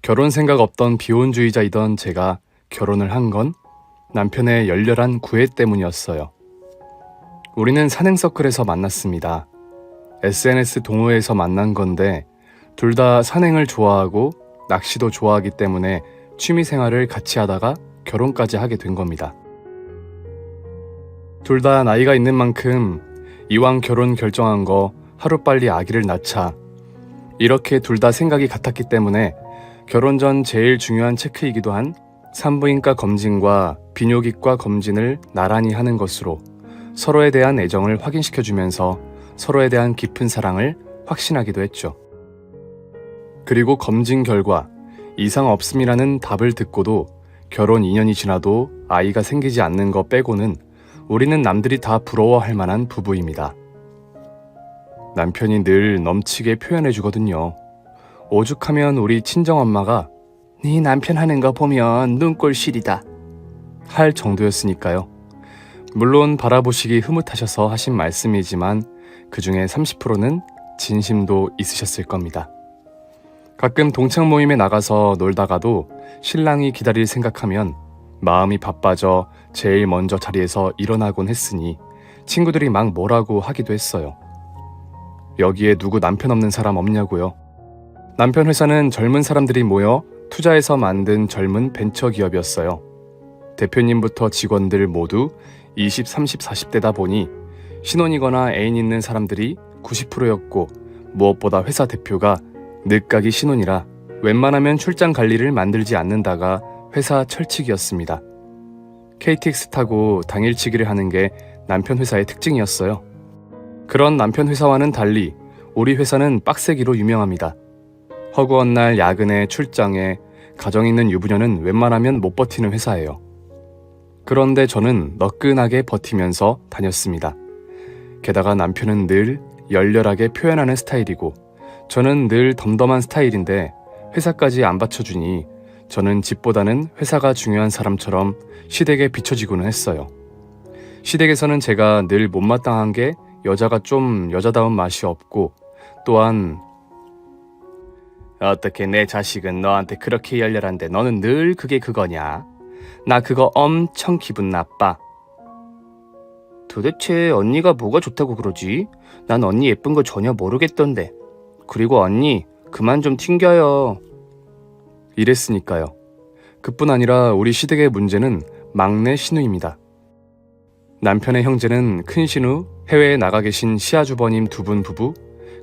결혼 생각 없던 비혼주의자이던 제가 결혼을 한 건 남편의 열렬한 구애 때문이었어요. 우리는 산행서클에서 만났습니다. SNS 동호회에서 만난 건데 둘 다 산행을 좋아하고 낚시도 좋아하기 때문에 취미 생활을 같이 하다가 결혼까지 하게 된 겁니다. 둘 다 나이가 있는 만큼 이왕 결혼 결정한 거 하루빨리 아기를 낳자. 이렇게 둘 다 생각이 같았기 때문에 결혼 전 제일 중요한 체크이기도 한 산부인과 검진과 비뇨기과 검진을 나란히 하는 것으로 서로에 대한 애정을 확인시켜주면서 서로에 대한 깊은 사랑을 확신하기도 했죠. 그리고 검진 결과 이상 없음이라는 답을 듣고도 결혼 2년이 지나도 아이가 생기지 않는 거 빼고는 우리는 남들이 다 부러워할 만한 부부입니다. 남편이 늘 넘치게 표현해 주거든요. 오죽하면 우리 친정엄마가 네 남편 하는 거 보면 눈꼴 시리다 할 정도였으니까요. 물론 바라보시기 흐뭇하셔서 하신 말씀이지만 그 중에 30%는 진심도 있으셨을 겁니다. 가끔 동창 모임에 나가서 놀다가도 신랑이 기다릴 생각하면 마음이 바빠져 제일 먼저 자리에서 일어나곤 했으니 친구들이 막 뭐라고 하기도 했어요. 여기에 누구 남편 없는 사람 없냐고요. 남편 회사는 젊은 사람들이 모여 투자해서 만든 젊은 벤처 기업이었어요. 대표님부터 직원들 모두 20, 30, 40대다 보니 신혼이거나 애인 있는 사람들이 90%였고 무엇보다 회사 대표가 늦가기 신혼이라 웬만하면 출장 갈 일을 만들지 않는다가 회사 철칙이었습니다. KTX 타고 당일치기를 하는 게 남편 회사의 특징이었어요. 그런 남편 회사와는 달리 우리 회사는 빡세기로 유명합니다. 허구한 날 야근에 출장에 가정 있는 유부녀는 웬만하면 못 버티는 회사예요. 그런데 저는 너끈하게 버티면서 다녔습니다. 게다가 남편은 늘 열렬하게 표현하는 스타일이고 저는 늘 덤덤한 스타일인데 회사까지 안 받쳐주니 저는 집보다는 회사가 중요한 사람처럼 시댁에 비춰지고는 했어요. 시댁에서는 제가 늘 못마땅한 게 여자가 좀 여자다운 맛이 없고 또한 어떻게 내 자식은 너한테 그렇게 열렬한데 너는 늘 그게 그거냐? 나 그거 엄청 기분 나빠. 도대체 언니가 뭐가 좋다고 그러지? 난 언니 예쁜 거 전혀 모르겠던데. 그리고 언니 그만 좀 튕겨요. 이랬으니까요. 그뿐 아니라 우리 시댁의 문제는 막내 신우입니다. 남편의 형제는 큰 신우, 해외에 나가 계신 시아주버님 두 분 부부,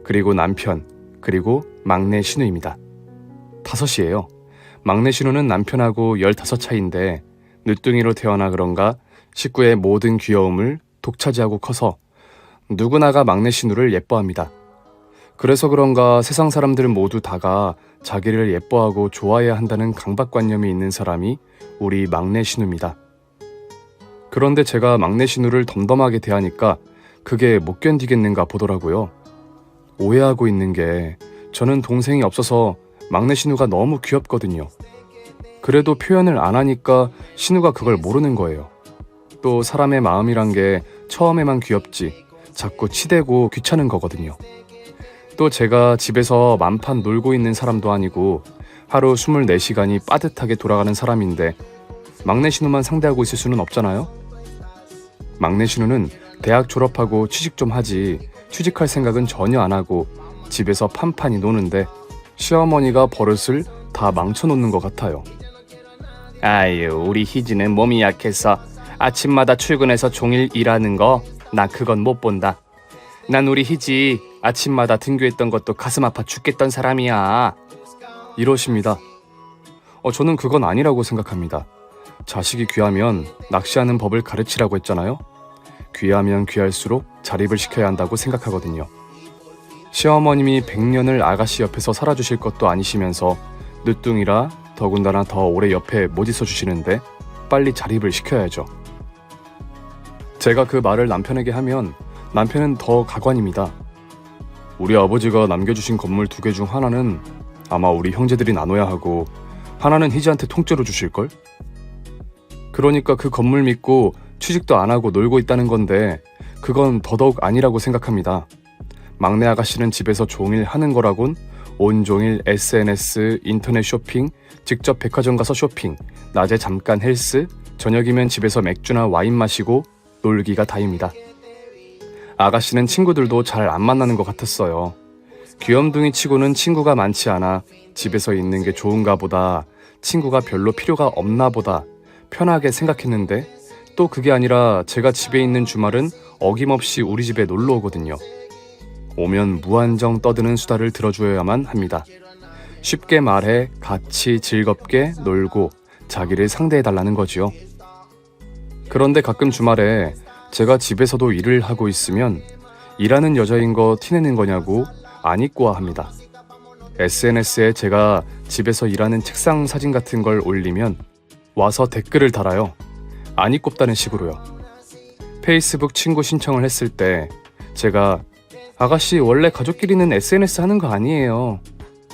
그리고 남편, 그리고 막내 신우입니다. 5이에요. 막내 신우는 남편하고 15 차이인데 늦둥이로 태어나 그런가 식구의 모든 귀여움을 독차지하고 커서 누구나가 막내 신우를 예뻐합니다. 그래서 그런가 세상 사람들 모두 다가 자기를 예뻐하고 좋아해야 한다는 강박관념이 있는 사람이 우리 막내 신우입니다. 그런데 제가 막내 신우를 덤덤하게 대하니까 그게 못 견디겠는가 보더라고요. 오해하고 있는 게 저는 동생이 없어서 막내 신우가 너무 귀엽거든요. 그래도 표현을 안 하니까 신우가 그걸 모르는 거예요. 또 사람의 마음이란 게 처음에만 귀엽지 자꾸 치대고 귀찮은 거거든요. 또 제가 집에서 만판 놀고 있는 사람도 아니고 하루 24시간이 빠듯하게 돌아가는 사람인데 막내 신우만 상대하고 있을 수는 없잖아요. 막내 신우는 대학 졸업하고 취직 좀 하지 취직할 생각은 전혀 안 하고 집에서 판판히 노는데 시어머니가 버릇을 다 망쳐놓는 것 같아요. 아유, 우리 희지는 몸이 약해서 아침마다 출근해서 종일 일하는 거 나 그건 못 본다. 난 우리 희지 아침마다 등교했던 것도 가슴 아파 죽겠던 사람이야. 이러십니다. 저는 그건 아니라고 생각합니다. 자식이 귀하면 낚시하는 법을 가르치라고 했잖아요. 귀하면 귀할수록 자립을 시켜야 한다고 생각하거든요. 시어머님이 100년을 아가씨 옆에서 살아주실 것도 아니시면서 늦둥이라 더군다나 더 오래 옆에 못 있어주시는데 빨리 자립을 시켜야죠. 제가 그 말을 남편에게 하면 남편은 더 가관입니다. 우리 아버지가 남겨주신 건물 2개 중 하나는 아마 우리 형제들이 나눠야 하고 하나는 희지한테 통째로 주실걸? 그러니까 그 건물 믿고 취직도 안 하고 놀고 있다는 건데 그건 더더욱 아니라고 생각합니다. 막내 아가씨는 집에서 종일 하는 거라곤 온종일 SNS, 인터넷 쇼핑, 직접 백화점 가서 쇼핑, 낮에 잠깐 헬스, 저녁이면 집에서 맥주나 와인 마시고 놀기가 다입니다. 아가씨는 친구들도 잘 안 만나는 것 같았어요. 귀염둥이 치고는 친구가 많지 않아 집에서 있는 게 좋은가 보다, 친구가 별로 필요가 없나 보다 편하게 생각했는데 또 그게 아니라 제가 집에 있는 주말은 어김없이 우리 집에 놀러 오거든요. 오면 무한정 떠드는 수다를 들어주어야만 합니다. 쉽게 말해 같이 즐겁게 놀고 자기를 상대해달라는 거지요. 그런데 가끔 주말에 제가 집에서도 일을 하고 있으면 일하는 여자인 거 티내는 거냐고 안 입고와 합니다. SNS에 제가 집에서 일하는 책상 사진 같은 걸 올리면 와서 댓글을 달아요. 안 입곱다는 식으로요. 페이스북 친구 신청을 했을 때 제가 아가씨 원래 가족끼리는 SNS 하는 거 아니에요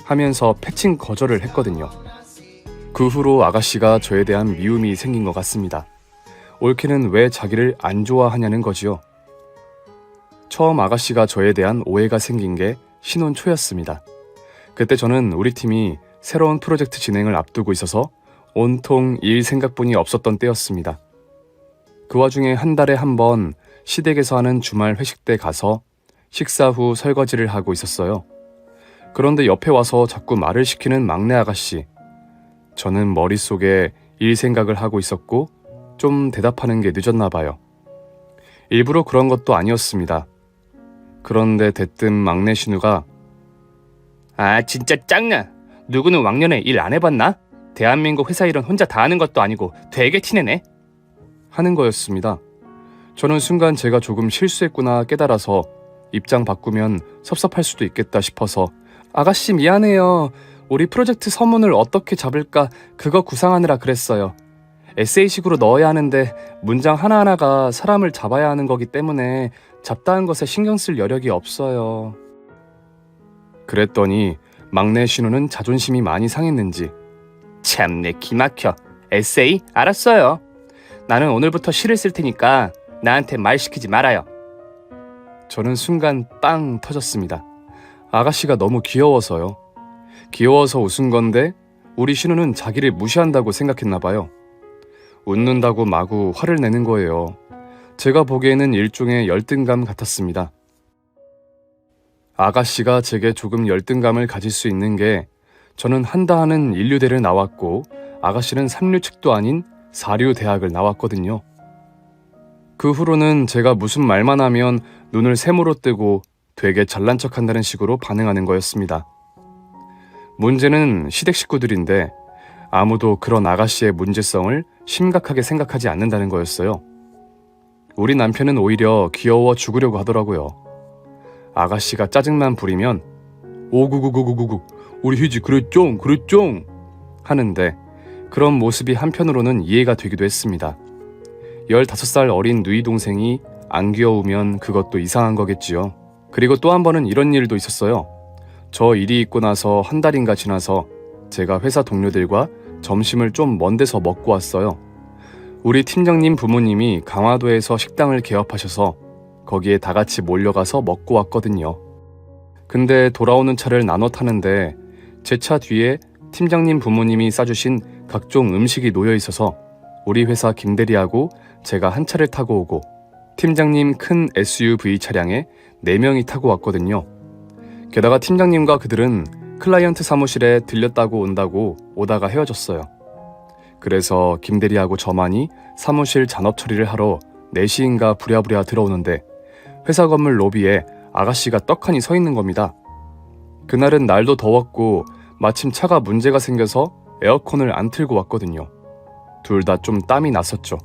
하면서 패칭 거절을 했거든요. 그 후로 아가씨가 저에 대한 미움이 생긴 것 같습니다. 옳게는 왜 자기를 안 좋아하냐는 거지요. 처음 아가씨가 저에 대한 오해가 생긴 게 신혼 초였습니다. 그때 저는 우리 팀이 새로운 프로젝트 진행을 앞두고 있어서 온통 일 생각뿐이 없었던 때였습니다. 그 와중에 한 달에 한 번 시댁에서 하는 주말 회식 때 가서 식사 후 설거지를 하고 있었어요. 그런데 옆에 와서 자꾸 말을 시키는 막내 아가씨. 저는 머릿속에 일 생각을 하고 있었고 좀 대답하는 게 늦었나 봐요. 일부러 그런 것도 아니었습니다. 그런데 대뜸 막내 신우가 아 진짜 짱나. 누구는 왕년에 일 안 해봤나? 대한민국 회사 일은 혼자 다 하는 것도 아니고 되게 티내네 하는 거였습니다. 저는 순간 제가 조금 실수했구나 깨달아서 입장 바꾸면 섭섭할 수도 있겠다 싶어서 아가씨 미안해요. 우리 프로젝트 서문을 어떻게 잡을까 그거 구상하느라 그랬어요. 에세이식으로 넣어야 하는데 문장 하나하나가 사람을 잡아야 하는 거기 때문에 잡다한 것에 신경 쓸 여력이 없어요. 그랬더니 막내 신우는 자존심이 많이 상했는지 참내 기막혀. 에세이? 알았어요. 나는 오늘부터 시를 쓸 테니까 나한테 말 시키지 말아요. 저는 순간 빵 터졌습니다. 아가씨가 너무 귀여워서요. 귀여워서 웃은 건데 우리 신우는 자기를 무시한다고 생각했나 봐요. 웃는다고 마구 화를 내는 거예요. 제가 보기에는 일종의 열등감 같았습니다. 아가씨가 제게 조금 열등감을 가질 수 있는 게 저는 한다 하는 인류대를 나왔고 아가씨는 3류측도 아닌 4류 대학을 나왔거든요. 그 후로는 제가 무슨 말만 하면 눈을 세모로 뜨고 되게 잘난 척한다는 식으로 반응하는 거였습니다. 문제는 시댁 식구들인데 아무도 그런 아가씨의 문제성을 심각하게 생각하지 않는다는 거였어요. 우리 남편은 오히려 귀여워 죽으려고 하더라고요. 아가씨가 짜증만 부리면 오구구구구구구 우리 휴지 그랬쫑 그랬쫑 하는데 그런 모습이 한편으로는 이해가 되기도 했습니다. 15살 어린 누이 동생이 안 귀여우면 그것도 이상한 거겠지요. 그리고 또 한 번은 이런 일도 있었어요. 저 일이 있고 나서 한 달인가 지나서 제가 회사 동료들과 점심을 좀 먼 데서 먹고 왔어요. 우리 팀장님 부모님이 강화도에서 식당을 개업하셔서 거기에 다 같이 몰려가서 먹고 왔거든요. 근데 돌아오는 차를 나눠 타는데 제 차 뒤에 팀장님 부모님이 싸주신 각종 음식이 놓여 있어서 우리 회사 김대리하고 제가 한 차를 타고 오고 팀장님 큰 SUV 차량에 4명이 타고 왔거든요. 게다가 팀장님과 그들은 클라이언트 사무실에 들렸다고 온다고 오다가 헤어졌어요. 그래서 김대리하고 저만이 사무실 잔업 처리를 하러 4시인가 부랴부랴 들어오는데 회사 건물 로비에 아가씨가 떡하니 서 있는 겁니다. 그날은 날도 더웠고 마침 차가 문제가 생겨서 에어컨을 안 틀고 왔거든요. 둘 다 좀 땀이 났었죠.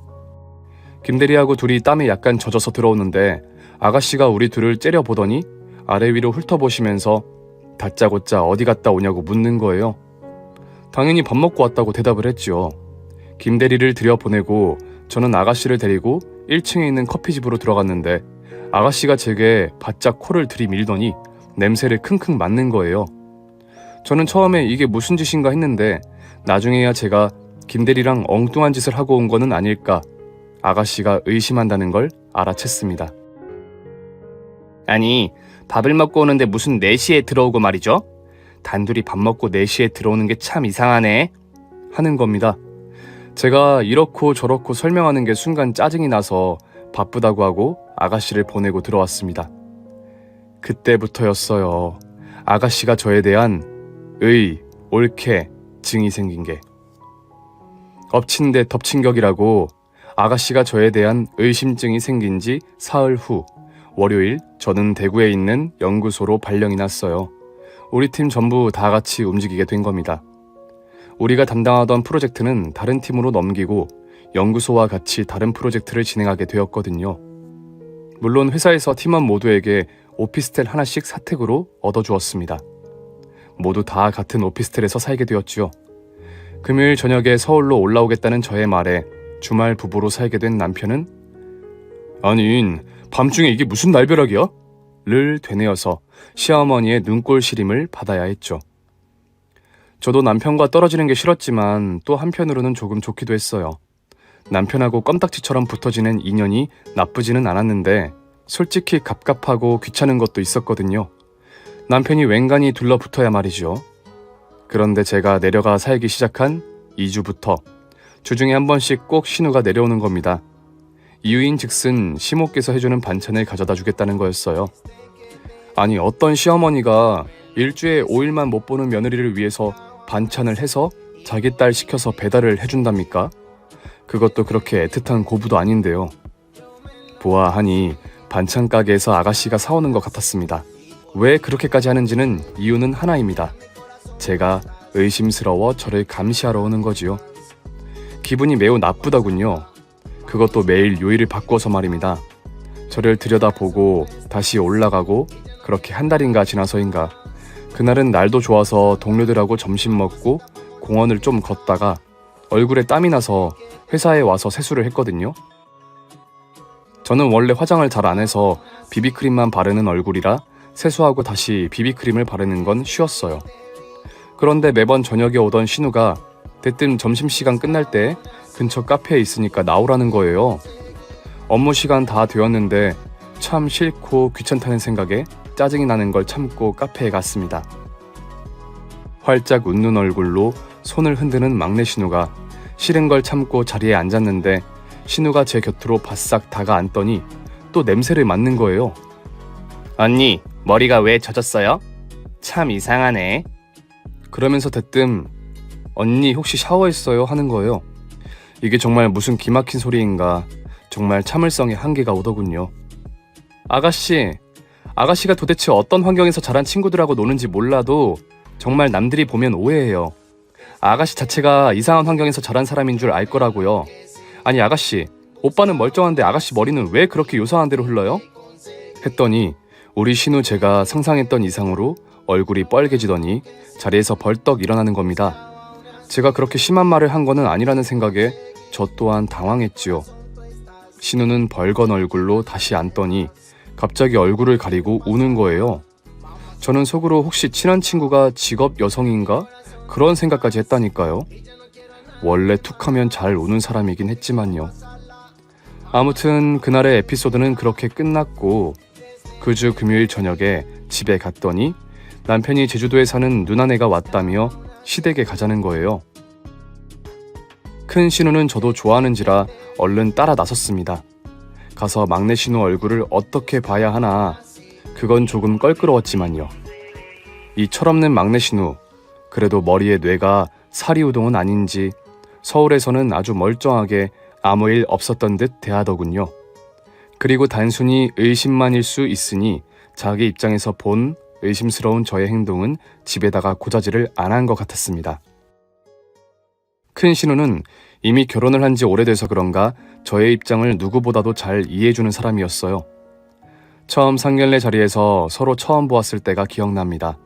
김대리하고 둘이 땀에 약간 젖어서 들어오는데 아가씨가 우리 둘을 째려보더니 아래 위로 훑어보시면서 다짜고짜 어디 갔다 오냐고 묻는 거예요. 당연히 밥 먹고 왔다고 대답을 했지요. 김대리를 들여보내고 저는 아가씨를 데리고 1층에 있는 커피집으로 들어갔는데 아가씨가 제게 바짝 코를 들이밀더니 냄새를 킁킁 맡는 거예요. 저는 처음에 이게 무슨 짓인가 했는데 나중에야 제가 김대리랑 엉뚱한 짓을 하고 온 거는 아닐까 아가씨가 의심한다는 걸 알아챘습니다. 아니 밥을 먹고 오는데 무슨 4시에 들어오고 말이죠? 단둘이 밥 먹고 4시에 들어오는 게 참 이상하네 하는 겁니다. 제가 이렇고 저렇고 설명하는 게 순간 짜증이 나서 바쁘다고 하고 아가씨를 보내고 들어왔습니다. 그때부터였어요. 아가씨가 저에 대한 옳게 증이 생긴 게. 엎친 데 덮친 격이라고 아가씨가 저에 대한 의심증이 생긴 지 사흘 후 월요일 저는 대구에 있는 연구소로 발령이 났어요. 우리 팀 전부 다 같이 움직이게 된 겁니다. 우리가 담당하던 프로젝트는 다른 팀으로 넘기고 연구소와 같이 다른 프로젝트를 진행하게 되었거든요. 물론 회사에서 팀원 모두에게 오피스텔 하나씩 사택으로 얻어주었습니다. 모두 다 같은 오피스텔에서 살게 되었죠. 금요일 저녁에 서울로 올라오겠다는 저의 말에 주말 부부로 살게 된 남편은 아니 밤중에 이게 무슨 날벼락이야? 를 되뇌어서 시어머니의 눈꼴 시림을 받아야 했죠. 저도 남편과 떨어지는 게 싫었지만 또 한편으로는 조금 좋기도 했어요. 남편하고 껌딱지처럼 붙어지는 인연이 나쁘지는 않았는데 솔직히 갑갑하고 귀찮은 것도 있었거든요. 남편이 웬간히 둘러붙어야 말이죠. 그런데 제가 내려가 살기 시작한 2주부터 주중에 한 번씩 꼭 신우가 내려오는 겁니다. 이유인 즉슨 시모께서 해주는 반찬을 가져다 주겠다는 거였어요. 아니 어떤 시어머니가 일주에 5일만 못 보는 며느리를 위해서 반찬을 해서 자기 딸 시켜서 배달을 해준답니까? 그것도 그렇게 애틋한 고부도 아닌데요. 보아하니 반찬 가게에서 아가씨가 사오는 것 같았습니다. 왜 그렇게까지 하는지는 이유는 하나입니다. 제가 의심스러워 저를 감시하러 오는 거지요. 기분이 매우 나쁘더군요. 그것도 매일 요일을 바꿔서 말입니다. 저를 들여다보고 다시 올라가고 그렇게 한 달인가 지나서인가 그날은 날도 좋아서 동료들하고 점심 먹고 공원을 좀 걷다가 얼굴에 땀이 나서 회사에 와서 세수를 했거든요. 저는 원래 화장을 잘 안 해서 비비크림만 바르는 얼굴이라 세수하고 다시 비비크림을 바르는 건 쉬웠어요. 그런데 매번 저녁에 오던 신우가 대뜸 점심시간 끝날 때 근처 카페에 있으니까 나오라는 거예요. 업무 시간 다 되었는데 참 싫고 귀찮다는 생각에 짜증이 나는 걸 참고 카페에 갔습니다. 활짝 웃는 얼굴로 손을 흔드는 막내 신우가 싫은 걸 참고 자리에 앉았는데 신우가 제 곁으로 바싹 다가앉더니 또 냄새를 맡는 거예요. 언니, 머리가 왜 젖었어요? 참 이상하네. 그러면서 대뜸 언니 혹시 샤워했어요? 하는 거예요. 이게 정말 무슨 기막힌 소리인가. 정말 참을성에 한계가 오더군요. 아가씨가 도대체 어떤 환경에서 자란 친구들하고 노는지 몰라도 정말 남들이 보면 오해해요. 아가씨 자체가 이상한 환경에서 자란 사람인 줄 알 거라고요. 아니 아가씨, 오빠는 멀쩡한데 아가씨 머리는 왜 그렇게 요상한 대로 흘러요? 했더니 우리 신우 제가 상상했던 이상으로 얼굴이 빨개지더니 자리에서 벌떡 일어나는 겁니다. 제가 그렇게 심한 말을 한 거는 아니라는 생각에 저 또한 당황했지요. 신우는 벌건 얼굴로 다시 앉더니 갑자기 얼굴을 가리고 우는 거예요. 저는 속으로 혹시 친한 친구가 직업 여성인가? 그런 생각까지 했다니까요. 원래 툭하면 잘 우는 사람이긴 했지만요. 아무튼 그날의 에피소드는 그렇게 끝났고 그 주 금요일 저녁에 집에 갔더니 남편이 제주도에 사는 누나네가 왔다며 시댁에 가자는 거예요. 큰 신우는 저도 좋아하는지라 얼른 따라 나섰습니다. 가서 막내 신우 얼굴을 어떻게 봐야 하나 그건 조금 껄끄러웠지만요. 이 철없는 막내 신우, 그래도 머리에 뇌가 사리우동은 아닌지 서울에서는 아주 멀쩡하게 아무 일 없었던 듯 대하더군요. 그리고 단순히 의심만일 수 있으니 자기 입장에서 본 의심스러운 저의 행동은 집에다가 고자질을 안 한 것 같았습니다. 큰 신우는 이미 결혼을 한 지 오래돼서 그런가 저의 입장을 누구보다도 잘 이해해주는 사람이었어요. 처음 상견례 자리에서 서로 처음 보았을 때가 기억납니다.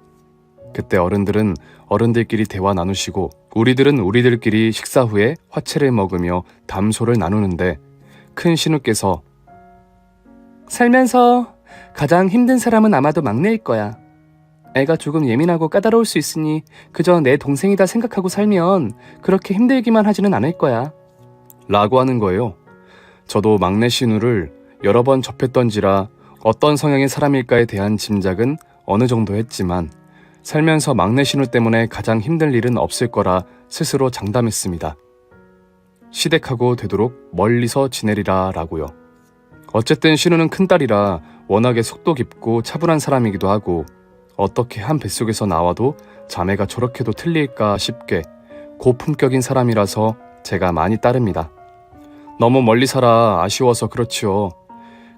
그때 어른들은 어른들끼리 대화 나누시고 우리들은 우리들끼리 식사 후에 화채를 먹으며 담소를 나누는데 큰 신우께서 살면서 가장 힘든 사람은 아마도 막내일 거야. 애가 조금 예민하고 까다로울 수 있으니 그저 내 동생이다 생각하고 살면 그렇게 힘들기만 하지는 않을 거야. 라고 하는 거예요. 저도 막내 신우를 여러 번 접했던지라 어떤 성향의 사람일까에 대한 짐작은 어느 정도 했지만 살면서 막내 신우 때문에 가장 힘들 일은 없을 거라 스스로 장담했습니다. 시댁하고 되도록 멀리서 지내리라 라고요. 어쨌든 신우는 큰딸이라 워낙에 속도 깊고 차분한 사람이기도 하고 어떻게 한 뱃속에서 나와도 자매가 저렇게도 틀릴까 싶게 고품격인 사람이라서 제가 많이 따릅니다. 너무 멀리 살아 아쉬워서 그렇지요.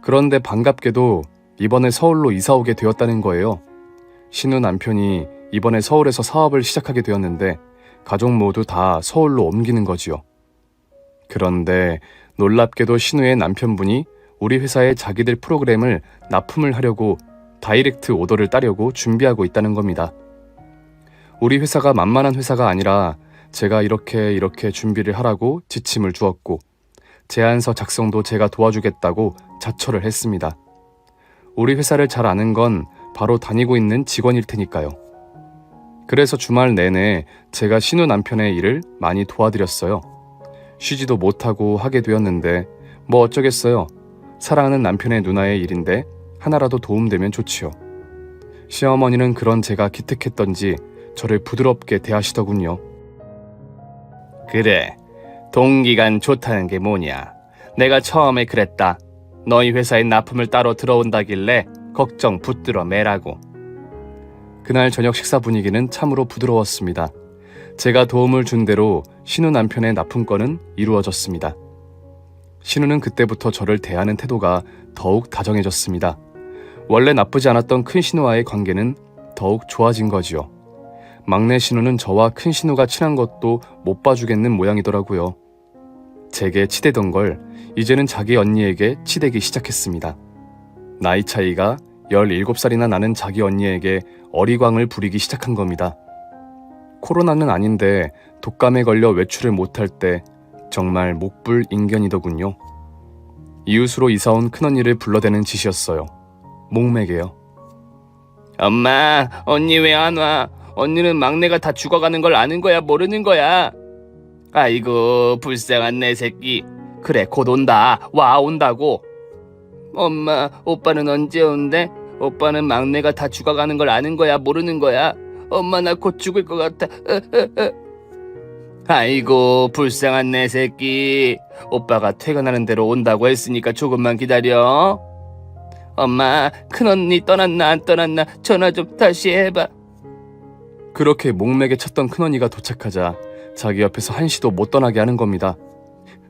그런데 반갑게도 이번에 서울로 이사 오게 되었다는 거예요. 신우 남편이 이번에 서울에서 사업을 시작하게 되었는데 가족 모두 다 서울로 옮기는 거지요. 그런데 놀랍게도 신우의 남편분이 우리 회사에 자기들 프로그램을 납품을 하려고 다이렉트 오더를 따려고 준비하고 있다는 겁니다. 우리 회사가 만만한 회사가 아니라 제가 이렇게 준비를 하라고 지침을 주었고 제안서 작성도 제가 도와주겠다고 자처를 했습니다. 우리 회사를 잘 아는 건 바로 다니고 있는 직원일 테니까요. 그래서 주말 내내 제가 신우 남편의 일을 많이 도와드렸어요. 쉬지도 못하고 하게 되었는데 뭐 어쩌겠어요. 사랑하는 남편의 누나의 일인데 하나라도 도움되면 좋지요. 시어머니는 그런 제가 기특했던지 저를 부드럽게 대하시더군요. 그래, 동기간 좋다는 게 뭐냐. 내가 처음에 그랬다. 너희 회사에 납품을 따로 들어온다길래 걱정 붙들어 매라고. 그날 저녁 식사 분위기는 참으로 부드러웠습니다. 제가 도움을 준 대로 신우 남편의 납품건은 이루어졌습니다. 신우는 그때부터 저를 대하는 태도가 더욱 다정해졌습니다. 원래 나쁘지 않았던 큰 신우와의 관계는 더욱 좋아진 거지요. 막내 신우는 저와 큰 신우가 친한 것도 못 봐주겠는 모양이더라고요. 제게 치대던 걸 이제는 자기 언니에게 치대기 시작했습니다. 나이 차이가 17살이나 나는 자기 언니에게 어리광을 부리기 시작한 겁니다. 코로나는 아닌데 독감에 걸려 외출을 못할 때 정말 목불 인견이더군요. 이웃으로 이사온 큰언니를 불러대는 짓이었어요. 목매게요. 엄마, 언니 왜 안 와? 언니는 막내가 다 죽어가는 걸 아는 거야, 모르는 거야? 아이고, 불쌍한 내 새끼. 그래, 곧 온다. 와, 온다고. 엄마, 오빠는 언제 온대? 오빠는 막내가 다 죽어가는 걸 아는 거야, 모르는 거야? 엄마, 나 곧 죽을 것 같아. 아이고, 불쌍한 내 새끼. 오빠가 퇴근하는 대로 온다고 했으니까 조금만 기다려. 엄마, 큰언니 떠났나 안 떠났나 전화 좀 다시 해봐. 그렇게 목맥에 쳤던 큰언니가 도착하자 자기 옆에서 한시도 못 떠나게 하는 겁니다.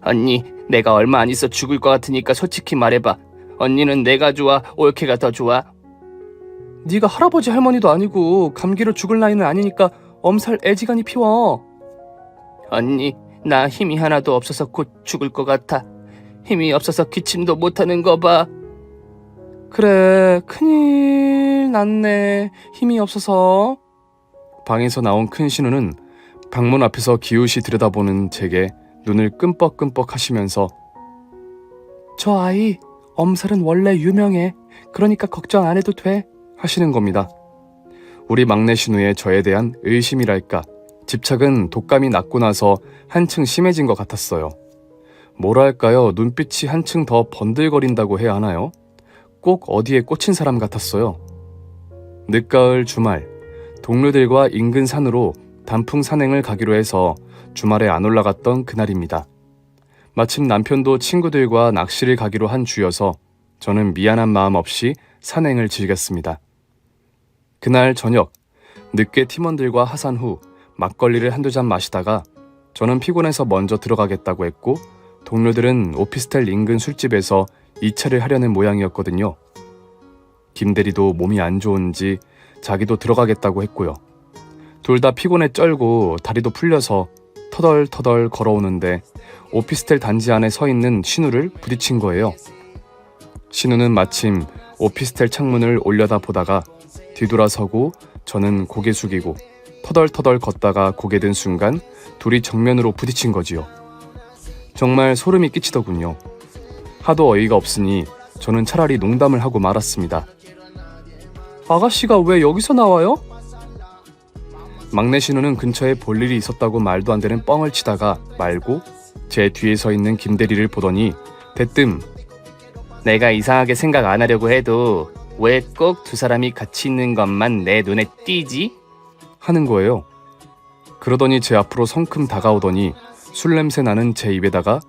언니, 내가 얼마 안 있어 죽을 것 같으니까 솔직히 말해봐. 언니는 내가 좋아, 올케가 더 좋아? 네가 할아버지 할머니도 아니고 감기로 죽을 나이는 아니니까 엄살 애지간히 피워. 언니, 나 힘이 하나도 없어서 곧 죽을 것 같아. 힘이 없어서 기침도 못하는 거 봐. 그래, 큰일 났네. 힘이 없어서. 방에서 나온 큰 신우는 방문 앞에서 기웃이 들여다보는 제게 눈을 끔뻑끔뻑 하시면서 저 아이 엄살은 원래 유명해. 그러니까 걱정 안 해도 돼. 하시는 겁니다. 우리 막내 신우의 저에 대한 의심이랄까 집착은 독감이 낫고 나서 한층 심해진 것 같았어요. 뭐랄까요, 눈빛이 한층 더 번들거린다고 해야 하나요? 꼭 어디에 꽂힌 사람 같았어요. 늦가을 주말, 동료들과 인근 산으로 단풍 산행을 가기로 해서 주말에 안 올라갔던 그날입니다. 마침 남편도 친구들과 낚시를 가기로 한 주여서 저는 미안한 마음 없이 산행을 즐겼습니다. 그날 저녁, 늦게 팀원들과 하산 후 막걸리를 한두 잔 마시다가 저는 피곤해서 먼저 들어가겠다고 했고 동료들은 오피스텔 인근 술집에서 2차를 하려는 모양이었거든요. 김대리도 몸이 안 좋은지 자기도 들어가겠다고 했고요. 둘 다 피곤에 쩔고 다리도 풀려서 터덜터덜 걸어오는데 오피스텔 단지 안에 서 있는 신우를 부딪힌 거예요. 신우는 마침 오피스텔 창문을 올려다 보다가 뒤돌아서고 저는 고개 숙이고 터덜터덜 걷다가 고개 든 순간 둘이 정면으로 부딪힌 거지요. 정말 소름이 끼치더군요. 하도 어이가 없으니 저는 차라리 농담을 하고 말았습니다. 아가씨가 왜 여기서 나와요? 막내 신우는 근처에 볼 일이 있었다고 말도 안 되는 뻥을 치다가 말고 제 뒤에 서 있는 김대리를 보더니 대뜸 내가 이상하게 생각 안 하려고 해도 왜 꼭 두 사람이 같이 있는 것만 내 눈에 띄지? 하는 거예요. 그러더니 제 앞으로 성큼 다가오더니 술 냄새 나는 제 입에다가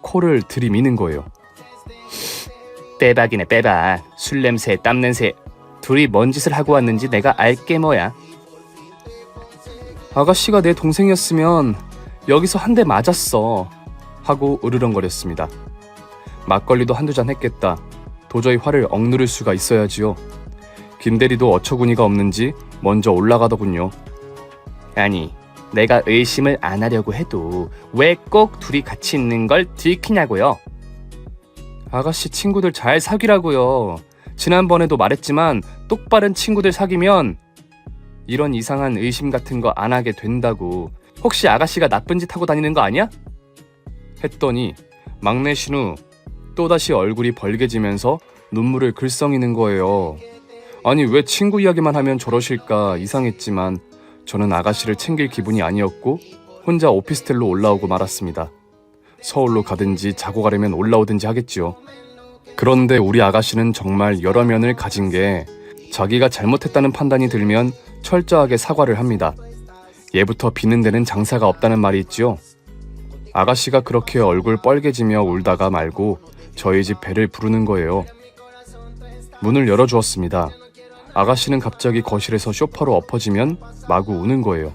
코를 들이미는 거예요. 빼박이네 빼박. 술 냄새, 땀 냄새. 둘이 뭔 짓을 하고 왔는지 내가 알게 뭐야. 아가씨가 내 동생이었으면 여기서 한 대 맞았어 하고 으르렁거렸습니다. 막걸리도 한두 잔 했겠다. 도저히 화를 억누를 수가 있어야지요. 김대리도 어처구니가 없는지 먼저 올라가더군요. 아니, 내가 의심을 안 하려고 해도 왜 꼭 둘이 같이 있는 걸 들키냐고요. 아가씨 친구들 잘 사귀라고요. 지난번에도 말했지만 똑바른 친구들 사귀면 이런 이상한 의심 같은 거 안 하게 된다고. 혹시 아가씨가 나쁜 짓 하고 다니는 거 아니야? 했더니 막내 신우 또다시 얼굴이 벌개지면서 눈물을 글썽이는 거예요. 아니 왜 친구 이야기만 하면 저러실까 이상했지만 저는 아가씨를 챙길 기분이 아니었고 혼자 오피스텔로 올라오고 말았습니다. 서울로 가든지 자고 가려면 올라오든지 하겠지요. 그런데 우리 아가씨는 정말 여러 면을 가진 게 자기가 잘못했다는 판단이 들면 철저하게 사과를 합니다. 예부터 비는 데는 장사가 없다는 말이 있지요. 아가씨가 그렇게 얼굴 뻘개지며 울다가 말고 저희 집 배를 부르는 거예요. 문을 열어주었습니다. 아가씨는 갑자기 거실에서 소파로 엎어지면 마구 우는 거예요.